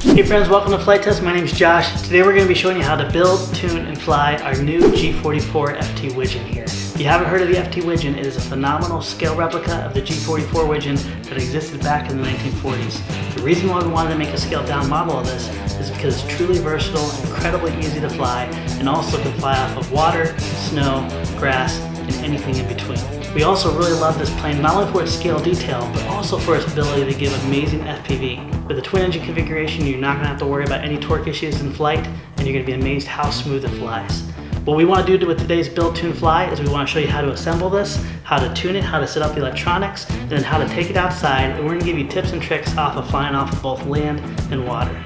Hey friends, welcome to Flite Test. My name is Josh. Today we're going to be showing you how to build, tune, and fly our new G-44 FT Widgeon here. If you haven't heard of the FT Widgeon, it is a phenomenal scale replica of the G-44 Widgeon that existed back in the 1940s. The reason why we wanted to make a scaled down model of this is because it's truly versatile, incredibly easy to fly, and also can fly off of water, snow, grass, and anything in between. We also really love this plane not only for its scale detail, but also for its ability to give amazing FPV. With the twin engine configuration, you're not going to have to worry about any torque issues in flight, and you're going to be amazed how smooth it flies. What we want to do with today's build, tune, fly is we want to show you how to assemble this, how to tune it, how to set up the electronics, and then how to take it outside, and we're going to give you tips and tricks off of flying off of both land and water.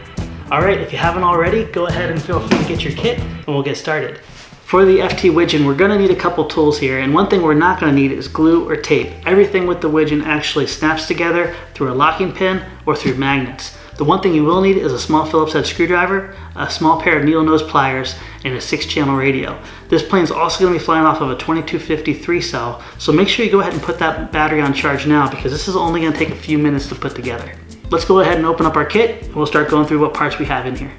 Alright, if you haven't already, go ahead and feel free to get your kit, and we'll get started. For the FT Widgeon, we're going to need a couple tools here, and one thing we're not going to need is glue or tape. Everything with the Widgeon actually snaps together through a locking pin or through magnets. The one thing you will need is a small Phillips head screwdriver, a small pair of needle nose pliers, and a 6-channel radio. This plane is also going to be flying off of a 2250 3-cell, so make sure you go ahead and put that battery on charge now because this is only going to take a few minutes to put together. Let's go ahead and open up our kit, and we'll start going through what parts we have in here.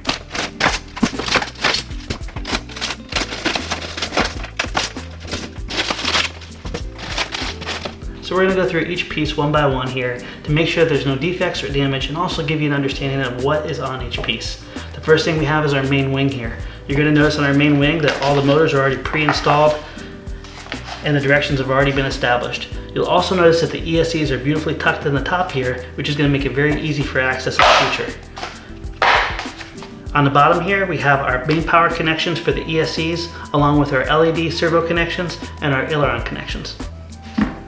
So we're going to go through each piece one by one here to make sure there's no defects or damage, and also give you an understanding of what is on each piece. The first thing we have is our main wing here. You're going to notice on our main wing that all the motors are already pre-installed and the directions have already been established. You'll also notice that the ESCs are beautifully tucked in the top here, which is going to make it very easy for access in the future. On the bottom here, we have our main power connections for the ESCs, along with our LED servo connections and our aileron connections.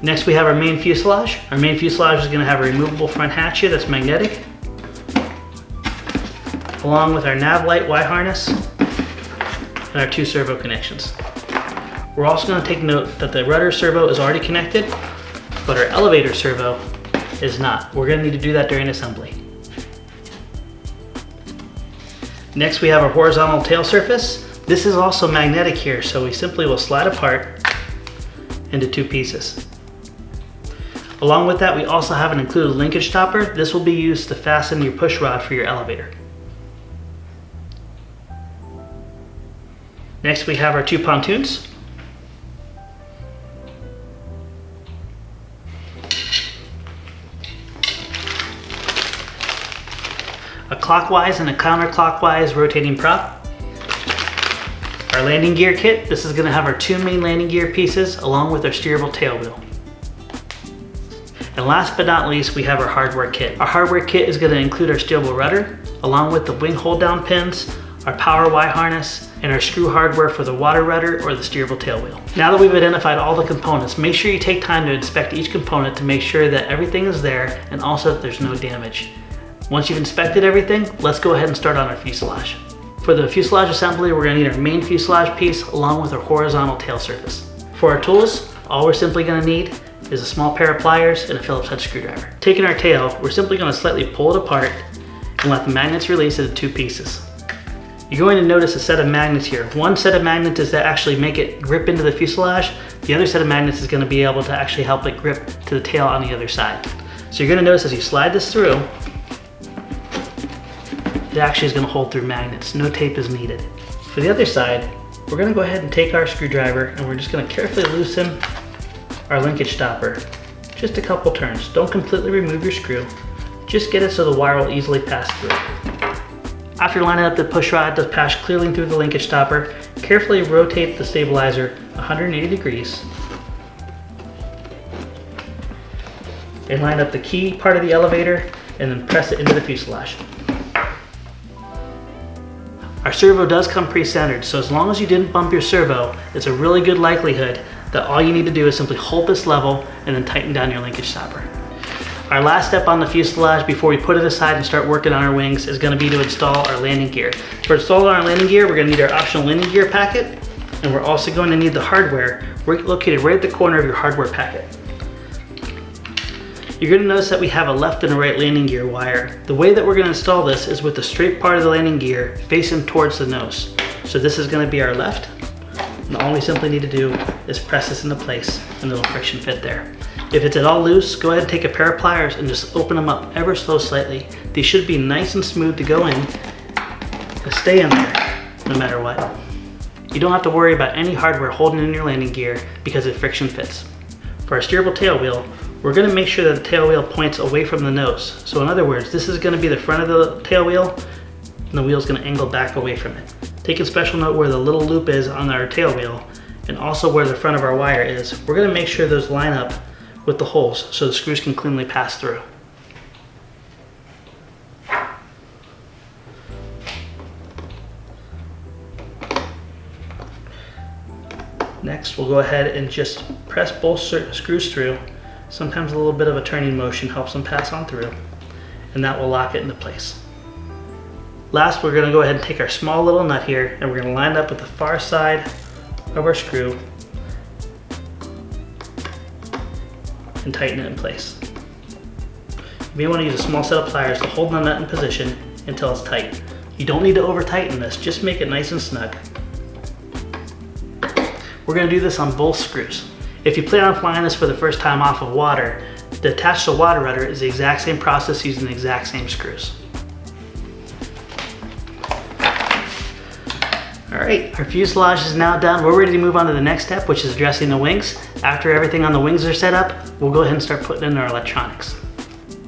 Next we have our main fuselage. Our main fuselage is going to have a removable front hatch here that's magnetic, along with our nav light Y harness and our 2 servo connections. We're also going to take note that the rudder servo is already connected, but our elevator servo is not. We're going to need to do that during assembly. Next we have our horizontal tail surface. This is also magnetic here, so we simply will slide apart into 2 pieces. Along with that, we also have an included linkage stopper. This will be used to fasten your push rod for your elevator. Next, we have our 2 pontoons. A clockwise and a counterclockwise rotating prop. Our landing gear kit. This is going to have our 2 main landing gear pieces along with our steerable tail wheel. And last but not least, we have our hardware kit. Our hardware kit is going to include our steerable rudder, along with the wing hold down pins, our power Y harness, and our screw hardware for the water rudder or the steerable tail wheel. Now that we've identified all the components, make sure you take time to inspect each component to make sure that everything is there and also that there's no damage. Once you've inspected everything, let's go ahead and start on our fuselage. For the fuselage assembly, we're going to need our main fuselage piece along with our horizontal tail surface. For our tools, all we're simply going to need is a small pair of pliers and a Phillips head screwdriver. Taking our tail, we're simply going to slightly pull it apart and let the magnets release into 2 pieces. You're going to notice a set of magnets here. One set of magnets is to actually make it grip into the fuselage. The other set of magnets is going to be able to actually help it grip to the tail on the other side. So you're going to notice as you slide this through, it actually is going to hold through magnets. No tape is needed. For the other side, we're going to go ahead and take our screwdriver and we're just going to carefully loosen our linkage stopper. Just a couple turns. Don't completely remove your screw. Just get it so the wire will easily pass through. After lining up the push rod to pass clearly through the linkage stopper, carefully rotate the stabilizer 180 degrees and line up the key part of the elevator and then press it into the fuselage. Our servo does come pre-centered, so as long as you didn't bump your servo, it's a really good likelihood that all you need to do is simply hold this level and then tighten down your linkage stopper. Our last step on the fuselage before we put it aside and start working on our wings is going to be to install our landing gear. For installing our landing gear, we're going to need our optional landing gear packet, and we're also going to need the hardware located right at the corner of your hardware packet. You're going to notice that we have a left and a right landing gear wire. The way that we're going to install this is with the straight part of the landing gear facing towards the nose. So this is going to be our left, and all we simply need to do is press this into place and it'll friction fit there. If it's at all loose, go ahead and take a pair of pliers and just open them up ever so slightly these should be nice and smooth to go in, to stay in there no matter what. You don't have to worry about any hardware holding in your landing gear because it friction fits. For our steerable tail wheel, we're going to make sure that the tail wheel points away from the nose. So in other words, this is going to be the front of the tail wheel, and the wheel is going to angle back away from it. Taking special note where the little loop is on our tail wheel, and also where the front of our wire is. We're going to make sure those line up with the holes so the screws can cleanly pass through. Next, we'll go ahead and just press both screws through. Sometimes a little bit of a turning motion helps them pass on through, and that will lock it into place. Last, we're going to go ahead and take our small little nut here, and we're going to line it up with the far side of our screw and tighten it in place. You may want to use a small set of pliers to hold the nut in position until it's tight. You don't need to over tighten this, just make it nice and snug. We're going to do this on both screws. If you plan on flying this for the first time off of water, the attached to water rudder is the exact same process using the exact same screws. Alright, our fuselage is now done. We're ready to move on to the next step, which is addressing the wings. After everything on the wings are set up, we'll go ahead and start putting in our electronics.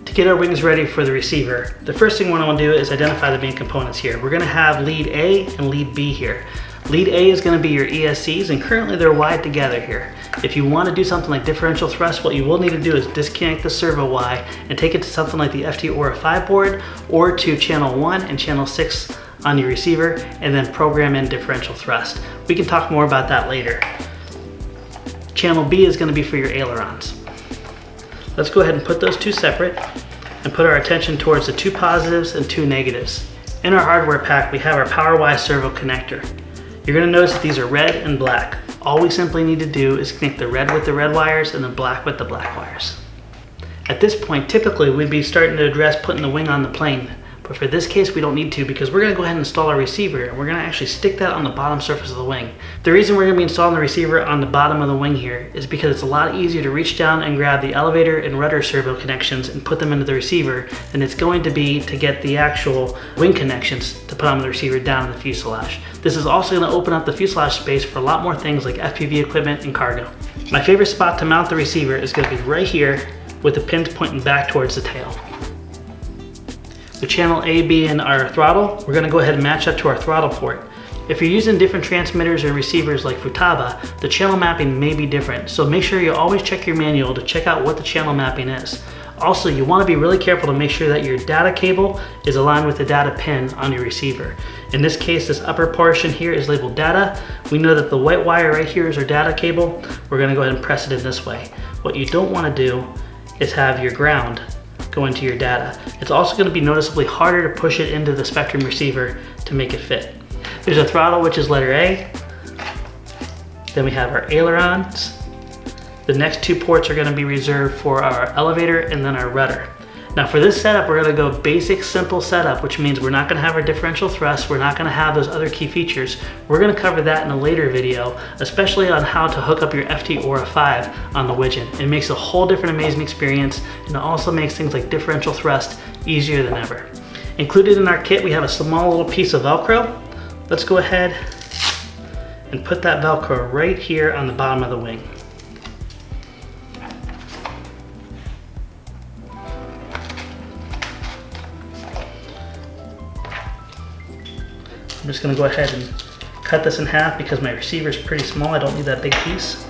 To get our wings ready for the receiver, the first thing we're going to do is identify the main components here. We're going to have lead A and lead B here. Lead A is going to be your ESCs, and currently they're wired together here. If you want to do something like differential thrust, what you will need to do is disconnect the servo Y and take it to something like the FT Aura 5 board or to channel 1 and channel 6 on your receiver, and then program in differential thrust. We can talk more about that later. Channel B is going to be for your ailerons. Let's go ahead and put those two separate and put our attention towards the two positives and two negatives. In our hardware pack, we have our PowerWise servo connector. You're going to notice that these are red and black. All we simply need to do is connect the red with the red wires and the black with the black wires. At this point, typically we'd be starting to address putting the wing on the plane, but for this case we don't need to, because we're going to go ahead and install our receiver, and we're going to actually stick that on the bottom surface of the wing. The reason we're going to be installing the receiver on the bottom of the wing here is because it's a lot easier to reach down and grab the elevator and rudder servo connections and put them into the receiver than it's going to be to get the actual wing connections to put on the receiver down in the fuselage. This is also going to open up the fuselage space for a lot more things like FPV equipment and cargo. My favorite spot to mount the receiver is going to be right here with the pins pointing back towards the tail. The channel A being our throttle, we're going to go ahead and match that to our throttle port. If you're using different transmitters or receivers like Futaba, the channel mapping may be different, so make sure you always check your manual to check out what the channel mapping is. Also, you want to be really careful to make sure that your data cable is aligned with the data pin on your receiver. In this case, this upper portion here is labeled data. We know that the white wire right here is our data cable. We're going to go ahead and press it in this way. What you don't want to do is have your ground go into your data. It's also going to be noticeably harder to push it into the Spectrum receiver to make it fit. There's a throttle, which is letter A. Then we have our ailerons. The next two ports are going to be reserved for our elevator and then our rudder. Now for this setup, we're going to go basic, simple setup, which means we're not going to have our differential thrust, we're not going to have those other key features. We're going to cover that in a later video, especially on how to hook up your FT Aura 5 on the Widgeon. It makes a whole different amazing experience, and it also makes things like differential thrust easier than ever. Included in our kit, we have a small little piece of Velcro. Let's go ahead and put that Velcro right here on the bottom of the wing. I'm just going to go ahead and cut this in half because my receiver is pretty small. I don't need that big piece.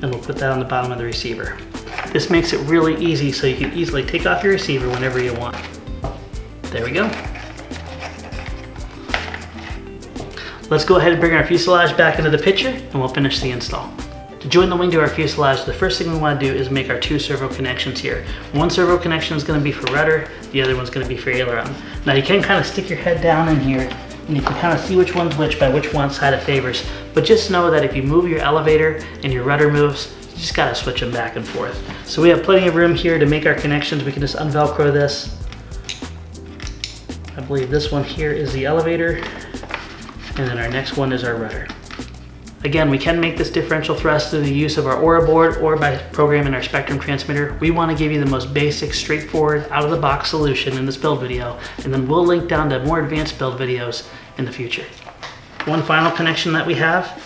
And we'll put that on the bottom of the receiver. This makes it really easy so you can easily take off your receiver whenever you want. There we go. Let's go ahead and bring our fuselage back into the picture and we'll finish the install. To join the wing to our fuselage, the first thing we want to do is make our two servo connections here. One servo connection is going to be for rudder, the other one's going to be for aileron. Now you can kind of stick your head down in here and you can kind of see which one's which by which one side it favors. But just know that if you move your elevator and your rudder moves, you just got to switch them back and forth. So we have plenty of room here to make our connections. We can just unvelcro this. I believe this one here is the elevator, and then our next one is our rudder. Again, we can make this differential thrust through the use of our Aura board or by programming our Spectrum transmitter. We want to give you the most basic, straightforward, out-of-the-box solution in this build video, and then we'll link down to more advanced build videos in the future. One final connection that we have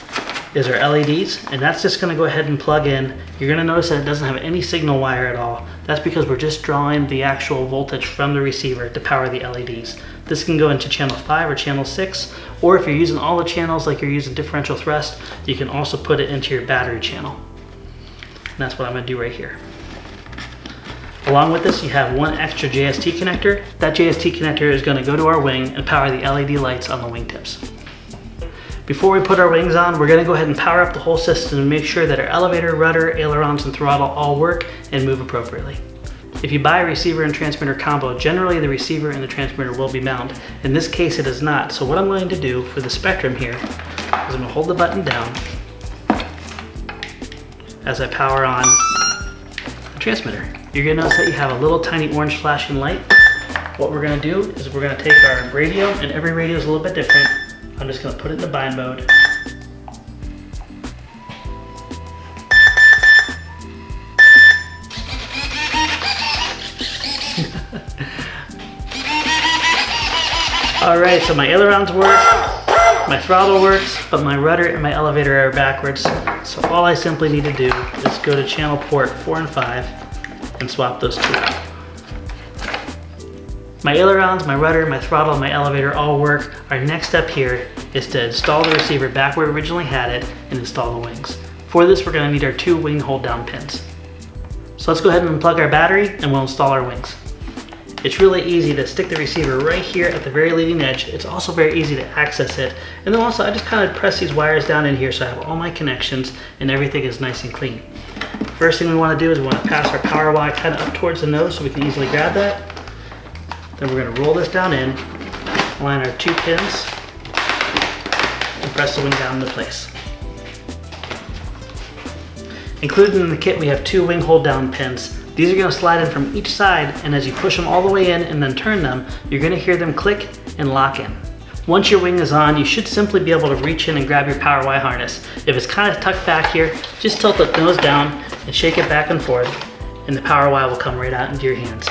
is our LEDs, and that's just going to go ahead and plug in. You're going to notice that it doesn't have any signal wire at all. That's because we're just drawing the actual voltage from the receiver to power the LEDs. This can go into channel 5 or channel 6, or if you're using all the channels like you're using differential thrust, you can also put it into your battery channel. And that's what I'm going to do right here. Along with this, you have one extra JST connector. That JST connector is going to go to our wing and power the LED lights on the wingtips. Before we put our wings on, we're going to go ahead and power up the whole system and make sure that our elevator, rudder, ailerons, and throttle all work and move appropriately. If you buy a receiver and transmitter combo, generally the receiver and the transmitter will be mounted. In this case, it is not. So what I'm going to do for the Spectrum here is I'm going to hold the button down as I power on the transmitter. You're going to notice that you have a little tiny orange flashing light. What we're going to do is we're going to take our radio, and every radio is a little bit different. I'm just going to put it in the bind mode. Alright, so my ailerons work, my throttle works, but my rudder and my elevator are backwards. So all I simply need to do is go to channel port 4 and 5 and swap those two out. My ailerons, my rudder, my throttle, and my elevator all work. Our next step here is to install the receiver back where we originally had it and install the wings. For this, we're going to need our 2 wing hold down pins. So let's go ahead and unplug our battery and we'll install our wings. It's really easy to stick the receiver right here at the very leading edge. It's also very easy to access it. And then also I just kind of press these wires down in here so I have all my connections and everything is nice and clean. First thing we want to do is we want to pass our power wire kind of up towards the nose so we can easily grab that. Then we're going to roll this down in, align our 2 pins, and press the wing down into place. Included in the kit we have 2 wing hold down pins. These are going to slide in from each side, and as you push them all the way in and then turn them, you're going to hear them click and lock in. Once your wing is on, you should simply be able to reach in and grab your power Y harness. If it's kind of tucked back here, just tilt the nose down and shake it back and forth, and the power Y will come right out into your hands.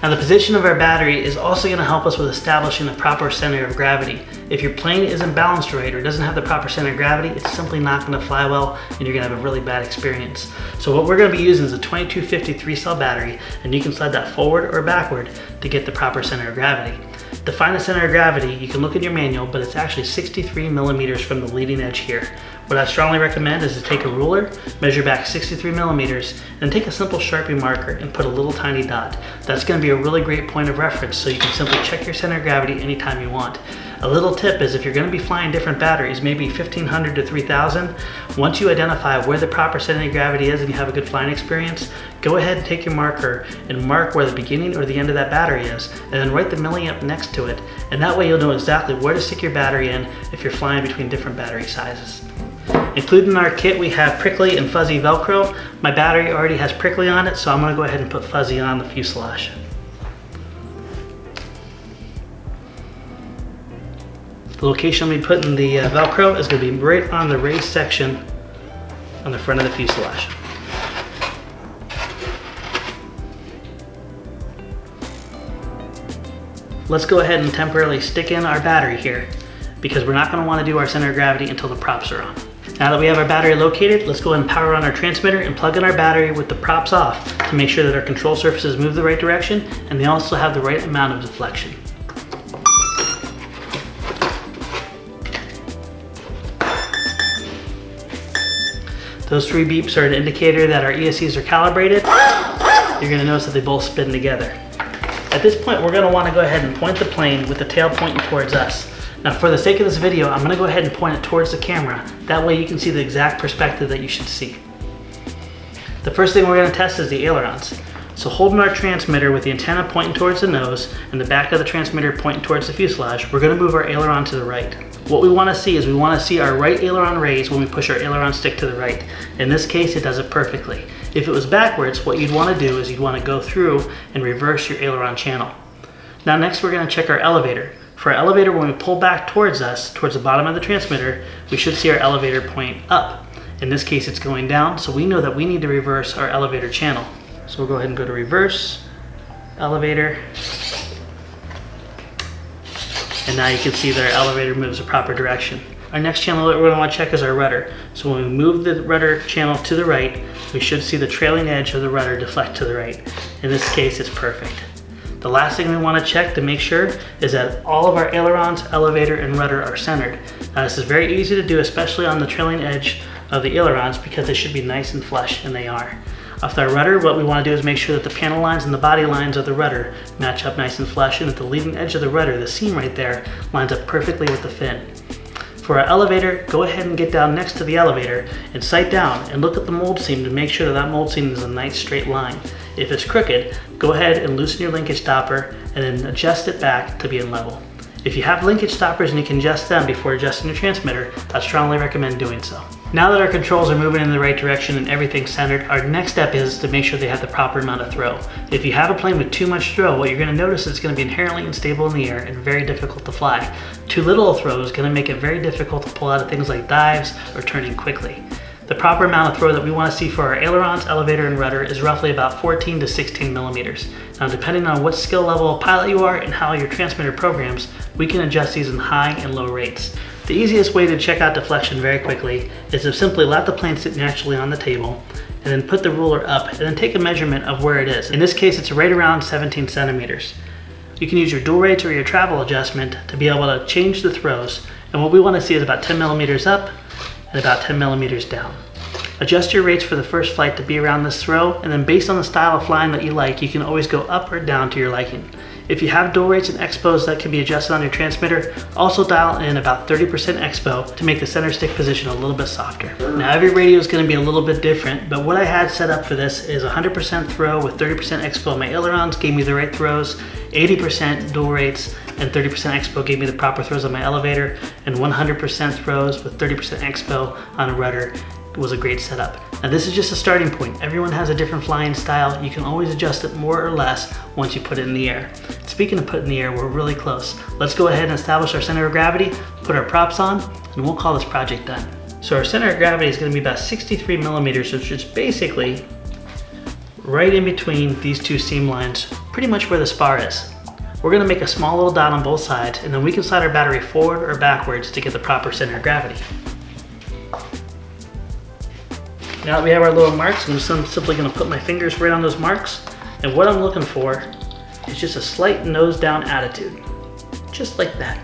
Now the position of our battery is also going to help us with establishing the proper center of gravity. If your plane isn't balanced right or doesn't have the proper center of gravity, it's simply not going to fly well and you're going to have a really bad experience. So what we're going to be using is a 2250 3-cell battery, and you can slide that forward or backward to get the proper center of gravity. To find the center of gravity, you can look at your manual, but it's actually 63 millimeters from the leading edge here. What I strongly recommend is to take a ruler, measure back 63 millimeters, and take a simple Sharpie marker and put a little tiny dot. That's going to be a really great point of reference, so you can simply check your center of gravity anytime you want. A little tip is if you're going to be flying different batteries, maybe 1500 to 3000, once you identify where the proper center of gravity is and you have a good flying experience, go ahead and take your marker and mark where the beginning or the end of that battery is, and then write the milliamp next to it, and that way you'll know exactly where to stick your battery in if you're flying between different battery sizes. Included in our kit we have prickly and fuzzy Velcro. My battery already has prickly on it, so I'm going to go ahead and put fuzzy on the fuselage. The location we put in the Velcro is going to be right on the raised section on the front of the fuselage. Let's go ahead and temporarily stick in our battery here, because we're not going to want to do our center of gravity until the props are on. Now that we have our battery located, let's go ahead and power on our transmitter and plug in our battery with the props off to make sure that our control surfaces move the right direction and they also have the right amount of deflection. Those 3 beeps are an indicator that our ESCs are calibrated. You're going to notice that they both spin together. At this point, we're going to want to go ahead and point the plane with the tail pointing towards us. Now for the sake of this video, I'm going to go ahead and point it towards the camera. That way you can see the exact perspective that you should see. The first thing we're going to test is the ailerons. So holding our transmitter with the antenna pointing towards the nose and the back of the transmitter pointing towards the fuselage, we're going to move our aileron to the right. What we want to see is we want to see our right aileron raise when we push our aileron stick to the right. In this case, it does it perfectly. If it was backwards, what you'd want to do is you'd want to go through and reverse your aileron channel. Now next we're going to check our elevator. For our elevator, when we pull back towards us, towards the bottom of the transmitter, we should see our elevator point up. In this case, it's going down, so we know that we need to reverse our elevator channel. So we'll go ahead and go to reverse, elevator, and now you can see that our elevator moves the proper direction. Our next channel that we're going to want to check is our rudder. So when we move the rudder channel to the right, we should see the trailing edge of the rudder deflect to the right. In this case, it's perfect. The last thing we want to check to make sure is that all of our ailerons, elevator, and rudder are centered. Now this is very easy to do, especially on the trailing edge of the ailerons, because they should be nice and flush, and they are. Off our rudder, what we want to do is make sure that the panel lines and the body lines of the rudder match up nice and flush, and that the leading edge of the rudder, the seam right there, lines up perfectly with the fin. For our elevator, go ahead and get down next to the elevator and sight down and look at the mold seam to make sure that that mold seam is a nice straight line. If it's crooked, go ahead and loosen your linkage stopper and then adjust it back to being level. If you have linkage stoppers and you can adjust them before adjusting your transmitter, I strongly recommend doing so. Now that our controls are moving in the right direction and everything's centered, our next step is to make sure they have the proper amount of throw. If you have a plane with too much throw, what you're going to notice is it's going to be inherently unstable in the air and very difficult to fly. Too little throw is going to make it very difficult to pull out of things like dives or turning quickly. The proper amount of throw that we want to see for our ailerons, elevator, and rudder is roughly about 14 to 16 millimeters. Now, depending on what skill level of pilot you are and how your transmitter programs, we can adjust these in high and low rates. The easiest way to check out deflection very quickly is to simply let the plane sit naturally on the table and then put the ruler up and then take a measurement of where it is. In this case, it's right around 17 centimeters. You can use your dual rates or your travel adjustment to be able to change the throws, and what we want to see is about 10 millimeters up and about 10 millimeters down. Adjust your rates for the first flight to be around this throw, and then based on the style of flying that you like, you can always go up or down to your liking. If you have dual rates and expos that can be adjusted on your transmitter, also dial in about 30% expo to make the center stick position a little bit softer. Now every radio is going to be a little bit different, but what I had set up for this is 100% throw with 30% expo. My ailerons gave me the right throws, 80% dual rates, and 30% expo gave me the proper throws on my elevator, and 100% throws with 30% expo on a rudder was a great setup. Now this is just a starting point. Everyone has a different flying style. You can always adjust it more or less once you put it in the air. Speaking of put in the air, we're really close. Let's go ahead and establish our center of gravity, put our props on, and we'll call this project done. So our center of gravity is going to be about 63 millimeters, which is basically right in between these two seam lines, pretty much where the spar is. We're going to make a small little dot on both sides, and then we can slide our battery forward or backwards to get the proper center of gravity. Now that we have our little marks, I'm simply going to put my fingers right on those marks, and what I'm looking for is just a slight nose down attitude, just like that.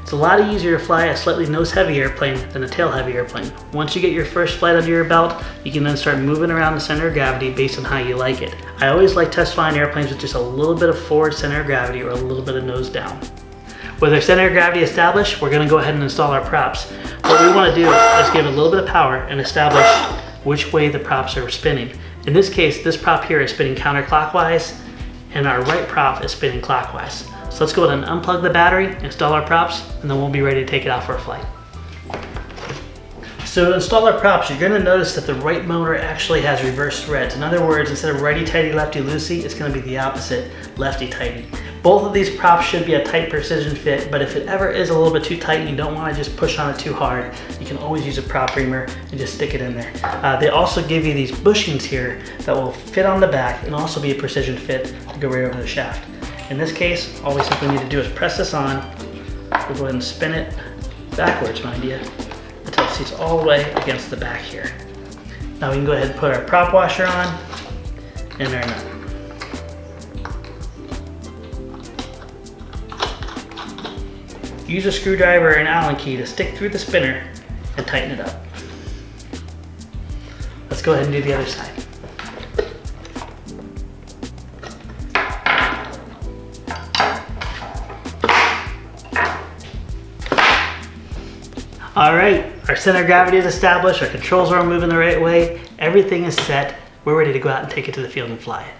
It's a lot easier to fly a slightly nose heavy airplane than a tail heavy airplane. Once you get your first flight under your belt, you can then start moving around the center of gravity based on how you like it. I always like test flying airplanes with just a little bit of forward center of gravity or a little bit of nose down. With our center of gravity established, we're going to go ahead and install our props. What we want to do is give it a little bit of power and establish which way the props are spinning. In this case, this prop here is spinning counterclockwise, and our right prop is spinning clockwise. So let's go ahead and unplug the battery, install our props, and then we'll be ready to take it out for a flight. So to install our props, you're going to notice that the right motor actually has reverse threads. In other words, instead of righty-tighty, lefty-loosey, it's going to be the opposite, lefty-tighty. Both of these props should be a tight precision fit, but if it ever is a little bit too tight and you don't want to just push on it too hard, you can always use a prop reamer and just stick it in there. They also give you these bushings here that will fit on the back and also be a precision fit to go right over the shaft. In this case, all we simply need to do is press this on. We'll go ahead and spin it backwards, mind you, until it seats all the way against the back here. Now we can go ahead and put our prop washer on and our nut. Use a screwdriver or an Allen key to stick through the spinner and tighten it up. Let's go ahead and do the other side. All right, our center of gravity is established, our controls are moving the right way, everything is set. We're ready to go out and take it to the field and fly it.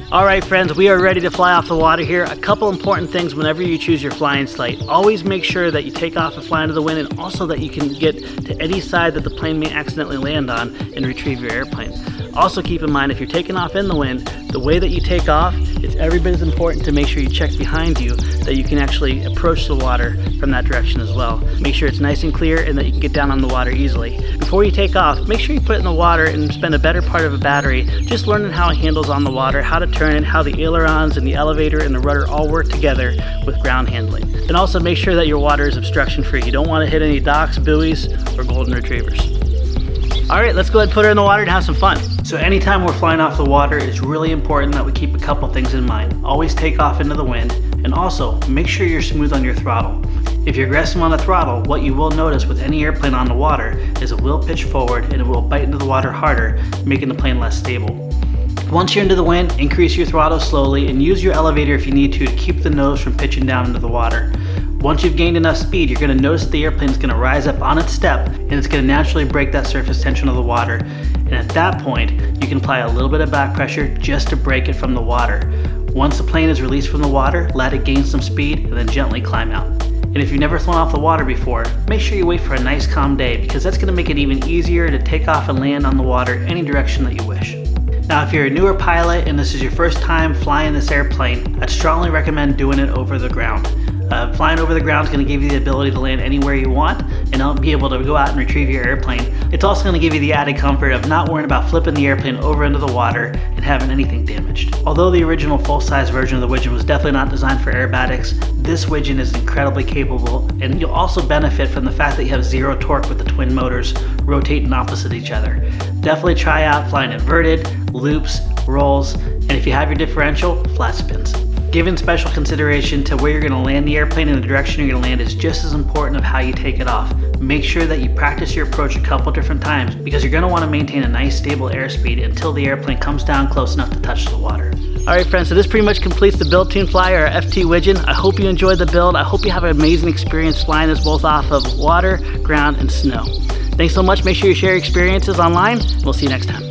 All right, friends, we are ready to fly off the water here. A couple important things whenever you choose your flying site. Always make sure that you take off and fly into the wind, and also that you can get to any side that the plane may accidentally land on and retrieve your airplane. Also keep in mind, if you're taking off in the wind, the way that you take off, it's every bit as important to make sure you check behind you that you can actually approach the water from that direction as well. Make sure it's nice and clear and that you can get down on the water easily. Before you take off, make sure you put it in the water and spend a better part of a battery just learning how it handles on the water, how to turn it, how the ailerons and the elevator and the rudder all work together with ground handling. And also make sure that your water is obstruction free. You don't want to hit any docks, buoys, or golden retrievers. All right, let's go ahead and put her in the water and have some fun. So anytime we're flying off the water, it's really important that we keep a couple things in mind. Always take off into the wind, and also make sure you're smooth on your throttle. If you're aggressive on the throttle, what you will notice with any airplane on the water is it will pitch forward and it will bite into the water harder, making the plane less stable. Once you're into the wind, increase your throttle slowly and use your elevator if you need to keep the nose from pitching down into the water. Once you've gained enough speed, you're going to notice the airplane is going to rise up on its step and it's going to naturally break that surface tension of the water. And at that point, you can apply a little bit of back pressure just to break it from the water. Once the plane is released from the water, let it gain some speed and then gently climb out. And if you've never flown off the water before, make sure you wait for a nice calm day because that's going to make it even easier to take off and land on the water any direction that you wish. Now, if you're a newer pilot and this is your first time flying this airplane, I'd strongly recommend doing it over the ground. Flying over the ground is going to give you the ability to land anywhere you want and be able to go out and retrieve your airplane. It's also going to give you the added comfort of not worrying about flipping the airplane over into the water and having anything damaged. Although the original full-size version of the Widgeon was definitely not designed for aerobatics, this Widgeon is incredibly capable, and you'll also benefit from the fact that you have zero torque with the twin motors rotating opposite each other. Definitely try out flying inverted, loops, rolls, and if you have your differential, flat spins. Giving special consideration to where you're going to land the airplane and the direction you're going to land is just as important of how you take it off. Make sure that you practice your approach a couple different times because you're going to want to maintain a nice stable airspeed until the airplane comes down close enough to touch the water. Alright friends, so this pretty much completes the Build, Tune, Fly, or FT Widgeon. I hope you enjoyed the build. I hope you have an amazing experience flying this both off of water, ground, and snow. Thanks so much. Make sure you share your experiences online, and we'll see you next time.